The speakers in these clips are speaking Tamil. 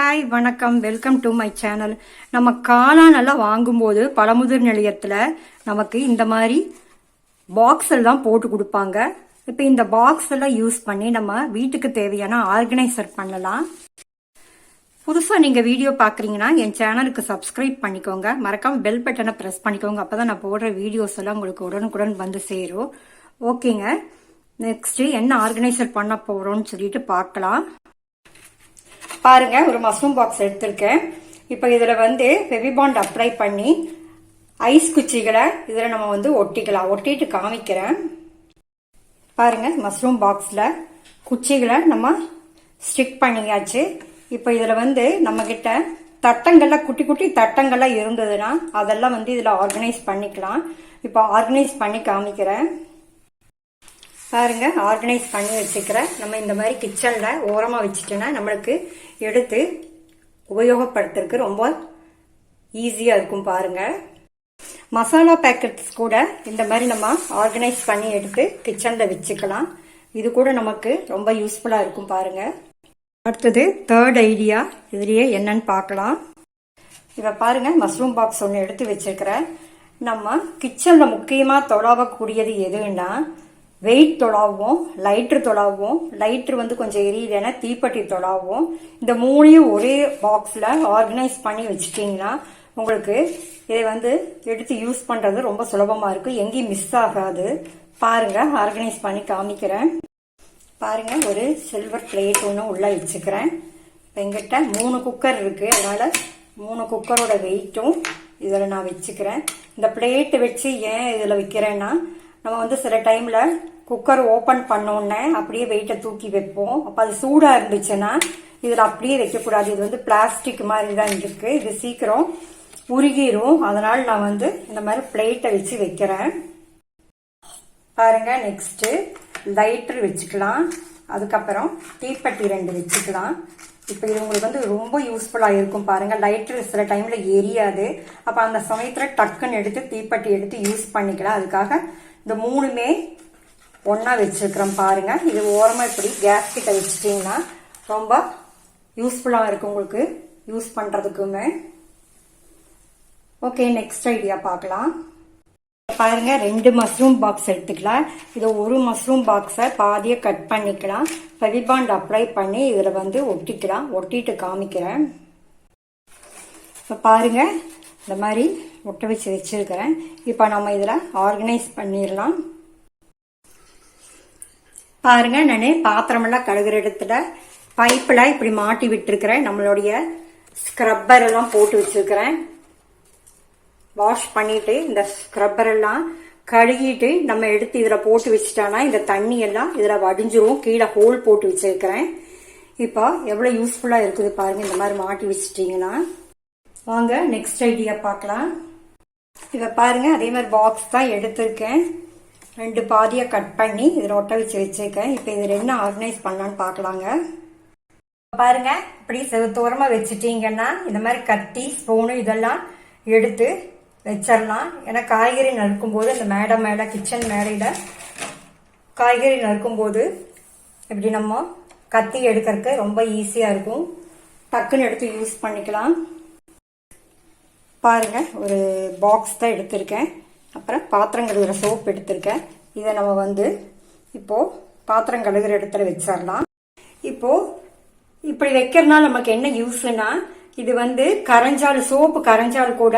ஹாய் வணக்கம், வெல்கம் டு மை சேனல். நம்ம காளான் எல்லாம் வாங்கும்போது பழமுதிர் நிலையத்தில் நமக்கு இந்த மாதிரி பாக்ஸ் எல்லாம் போட்டு கொடுப்பாங்க. இப்போ இந்த பாக்ஸ் எல்லாம் யூஸ் பண்ணி நம்ம வீட்டுக்கு தேவையான ஆர்கனைசர் பண்ணலாம். புதுசாக நீங்கள் வீடியோ பார்க்குறீங்கன்னா என் சேனலுக்கு சப்ஸ்கிரைப் பண்ணிக்கோங்க. மறக்காம பெல் பட்டனை ப்ரெஸ் பண்ணிக்கோங்க. அப்போ தான் நான் போடுற வீடியோஸ் எல்லாம் உங்களுக்கு உடனுக்குடன் வந்து சேரும். ஓகேங்க, நெக்ஸ்ட் என்ன ஆர்கனைசர் பண்ண போகிறோம்னு சொல்லிட்டு பார்க்கலாம். பாருங்க, ஒரு மஷ்ரூம் பாக்ஸ் எடுத்திருக்கேன். இப்போ இதுல ஃபெவிபாண்ட் அப்ளை பண்ணி ஐஸ் குச்சிகளை இதுல நம்ம ஒட்டிக்கலாம். ஒட்டிட்டு காமிக்கிறேன். பாருங்க, மஷ்ரூம் பாக்ஸ்ல குச்சிகளை நம்ம ஸ்டிக் பண்ணியாச்சு. இப்போ இதுல நம்ம கிட்ட தட்டங்கள்ல குட்டி குட்டி தட்டங்கள்லாம் இருந்ததுன்னா அதெல்லாம் இதுல ஆர்கனைஸ் பண்ணிக்கலாம். இப்போ ஆர்கனைஸ் பண்ணி காமிக்கிறேன். பாருங்க, ஆர்கனைஸ் பண்ணி வச்சுக்கிறேன். நம்ம இந்த மாதிரி கிச்சன்ல ஓரமா வச்சுட்டோன்னா நம்மளுக்கு எடுத்து உபயோகப்படுத்துறதுக்கு ரொம்ப ஈஸியா இருக்கும். பாருங்க, மசாலா பேக்கெட்ஸ் கூட இந்த மாதிரி நம்ம ஆர்கனைஸ் பண்ணி எடுத்து கிச்சன்ல வச்சுக்கலாம். இது கூட நமக்கு ரொம்ப யூஸ்ஃபுல்லா இருக்கும். பாருங்க, அடுத்தது தேர்ட் ஐடியா இதுலயே என்னன்னு பார்க்கலாம். இத பாருங்க, மஷ்ரூம் பாக்ஸ் ஒன்று எடுத்து வச்சிருக்கிறேன். நம்ம கிச்சன்ல முக்கியமா தொடாவக்கூடியது எதுன்னா வெயிட் தொடாவும், லைட்டர் தொடாவும். லைட்டர் கொஞ்சம் எரியலன்னா தீப்பெட்டி தொடாவும். இந்த மூணையும் ஒரே பாக்ஸ்ல ஆர்கனைஸ் பண்ணி வச்சுட்டீங்கன்னா உங்களுக்கு இதை எடுத்து யூஸ் பண்றது ரொம்ப சுலபமா இருக்கு. எங்கேயும் மிஸ் ஆகாது. பாருங்க, ஆர்கனைஸ் பண்ணி காமிக்கிறேன். பாருங்க, ஒரு சில்வர் பிளேட் ஒன்று உள்ள வச்சுக்கிறேன். எங்கிட்ட 3 குக்கர் இருக்கு. அதனால 3 குக்கரோட வெயிட்டும் இதுல நான் வச்சுக்கிறேன். இந்த பிளேட் வச்சு ஏன் இதுல வைக்கிறேன்னா நம்ம சில டைம்ல குக்கர் ஓபன் பண்ணோன்னே அப்படியே வெயிட்டை தூக்கி வைப்போம். அப்ப அது சூடா இருந்துச்சுன்னா இதுல அப்படியே வைக்கக்கூடாது. இது பிளாஸ்டிக் மாதிரி தான் இருக்கு. இது சீக்கிரம் உருகிரும். அதனால நான் இந்த மாதிரி பிளேட்டை வச்சு வைக்கிறேன். பாருங்க, நெக்ஸ்ட் லைட்டர் வச்சுக்கலாம். அதுக்கப்புறம் தீப்பெட்டி 2 வச்சுக்கலாம். இப்ப இது உங்களுக்கு ரொம்ப யூஸ்ஃபுல்லா இருக்கும். பாருங்க, லைட்டர் சில டைம்ல எரியாது. அப்ப அந்த சமயத்துல டக்குன்னு எடுத்து தீப்பெட்டி எடுத்து யூஸ் பண்ணிக்கலாம். அதுக்காக இந்த 3மே ஒன்னா வச்சிருக்கிறோம். பாருங்க, இது ஓரமா இப்படி கேஸ் கிட்ட வச்சுட்டீங்கன்னா ரொம்ப யூஸ்ஃபுல்லா இருக்கும் உங்களுக்கு யூஸ் பண்றதுக்குமே. ஓகே, நெக்ஸ்ட் ஐடியா பார்க்கலாம். பாருங்க, 2 மஷ்ரூம் பாக்ஸ் எடுத்துக்கலாம். இது ஒரு மஷ்ரூம் பாக்ஸை பாதியை கட் பண்ணிக்கலாம். ஃபெவிபாண்ட் அப்ளை பண்ணி இதுல ஒட்டிக்கலாம். ஒட்டிட்டு காமிக்கிறேன். இப்ப பாருங்க, இந்த மாதிரி ஒட்ட வச்சு வச்சிருக்கிறேன். இப்ப நம்ம இதுல ஆர்கனைஸ் பண்ணிடலாம். பாருங்க, நானு பாத்திரம் எல்லாம் கழுகுற இடத்துல பைப்ல இப்படி மாட்டி விட்டுருக்கிறேன். நம்மளுடைய ஸ்க்ரப்பர் எல்லாம் போட்டு வச்சிருக்கிறேன். வாஷ் பண்ணிட்டு இந்த ஸ்க்ரப்பர் எல்லாம் கழுகிட்டு நம்ம எடுத்து இதுல போட்டு வச்சுட்டோம்னா இந்த தண்ணி எல்லாம் இதுல வடிஞ்சிரும். கீழே ஹோல் போட்டு வச்சிருக்கிறேன். இப்போ எவ்வளவு யூஸ்ஃபுல்லா இருக்குது பாருங்க, இந்த மாதிரி மாட்டி வச்சுட்டீங்கன்னா. வாங்க, நெக்ஸ்ட் ஐடியா பார்க்கலாம். இத பாருங்க, அதே மாதிரி பாக்ஸ் தான் எடுத்திருக்கேன். 2 பாதியா கட் பண்ணி இதுல ஒட்ட வச்சு வச்சிருக்கேன். இப்ப இதுல என்ன ஆர்கனைஸ் பண்ணலான்னு பாக்கலாங்க. பாருங்க, இப்படி செவத்தோரமா வச்சுட்டீங்கன்னா இந்த மாதிரி கத்தி, ஸ்பூனு இதெல்லாம் எடுத்து வச்சிடலாம். ஏன்னா காய்கறி நறுக்கும் போது இந்த மேடை கிச்சன் மேடையில காய்கறி நறுக்கும் போது இப்படி நம்ம கத்தி எடுக்கிறதுக்கு ரொம்ப ஈஸியா இருக்கும். டக்குன்னு எடுத்து யூஸ் பண்ணிக்கலாம். பாருங்க, ஒரு பாக்ஸ் தான் எடுத்திருக்கேன். அப்புறம் பாத்திரம் கழுகுற சோப் எடுத்திருக்கேன். இதை நம்ம இப்போ பாத்திரம் கழுகுற இடத்துல வச்சிடலாம். இப்போ இப்படி வைக்கிறதுனால நமக்கு என்ன யூஸ்னா, இது கரைஞ்சால், சோப்பு கரைஞ்சால் கூட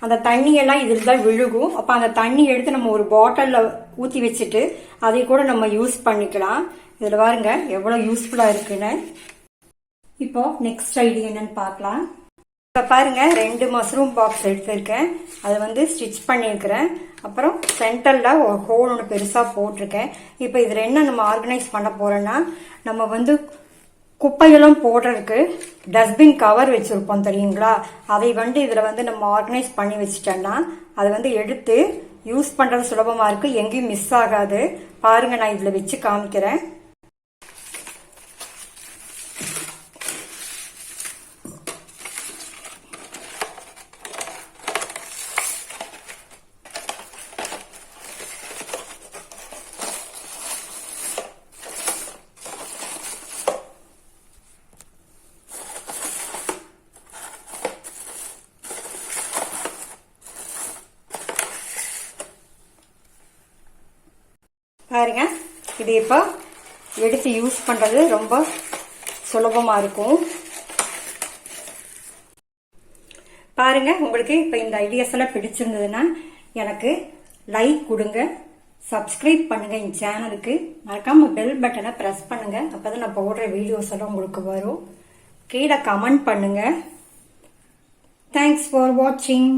அந்த தண்ணி எல்லாம் இதுல தான் விழுகும். அப்ப அந்த தண்ணி எடுத்து நம்ம ஒரு பாட்டில்ல ஊத்தி வச்சுட்டு அதை கூட நம்ம யூஸ் பண்ணிக்கலாம். இதுல பாருங்க எவ்வளவு யூஸ்ஃபுல்லா இருக்குன்னு. இப்போ நெக்ஸ்ட் ஐடியா என்னன்னு பார்க்கலாம். இப்ப பாருங்க, 2 மஷ்ரூம் பாக்ஸ் எடுத்திருக்கேன். அதை ஸ்டிச் பண்ணிருக்கிறேன். அப்புறம் சென்டர்ல ஒரு ஹோல் ஒன்று பெருசா போட்டிருக்கேன். இப்ப இதுல என்ன நம்ம ஆர்கனைஸ் பண்ண போறோம்னா, நம்ம குப்பையெல்லாம் போடுறதுக்கு டஸ்ட்பின் கவர் வச்சிருப்போம் தெரியுங்களா. அதை இதுல நம்ம ஆர்கனைஸ் பண்ணி வச்சுட்டோம்னா அதை எடுத்து யூஸ் பண்றது சுலபமா இருக்கு. எங்கேயும் மிஸ் ஆகாது. பாருங்க, நான் இதுல வச்சு காமிக்கிறேன். பாருங்க, இது இப்போ எடுத்து யூஸ் பண்றது ரொம்ப சுலபமா இருக்கும். பாருங்க, உங்களுக்கு இப்ப இந்த ஐடியாஸ் எல்லாம் பிடிச்சிருந்ததுன்னா எனக்கு லைக் கொடுங்க, சப்ஸ்கிரைப் பண்ணுங்க, என் சேனலுக்கு மறக்காம பெல் பட்டனை பிரஸ் பண்ணுங்க. அப்பதான் நான் போடுற வீடியோஸ் எல்லாம் உங்களுக்கு வரும். கீழே கமெண்ட் பண்ணுங்க. தேங்க்ஸ் ஃபார் வாட்சிங்.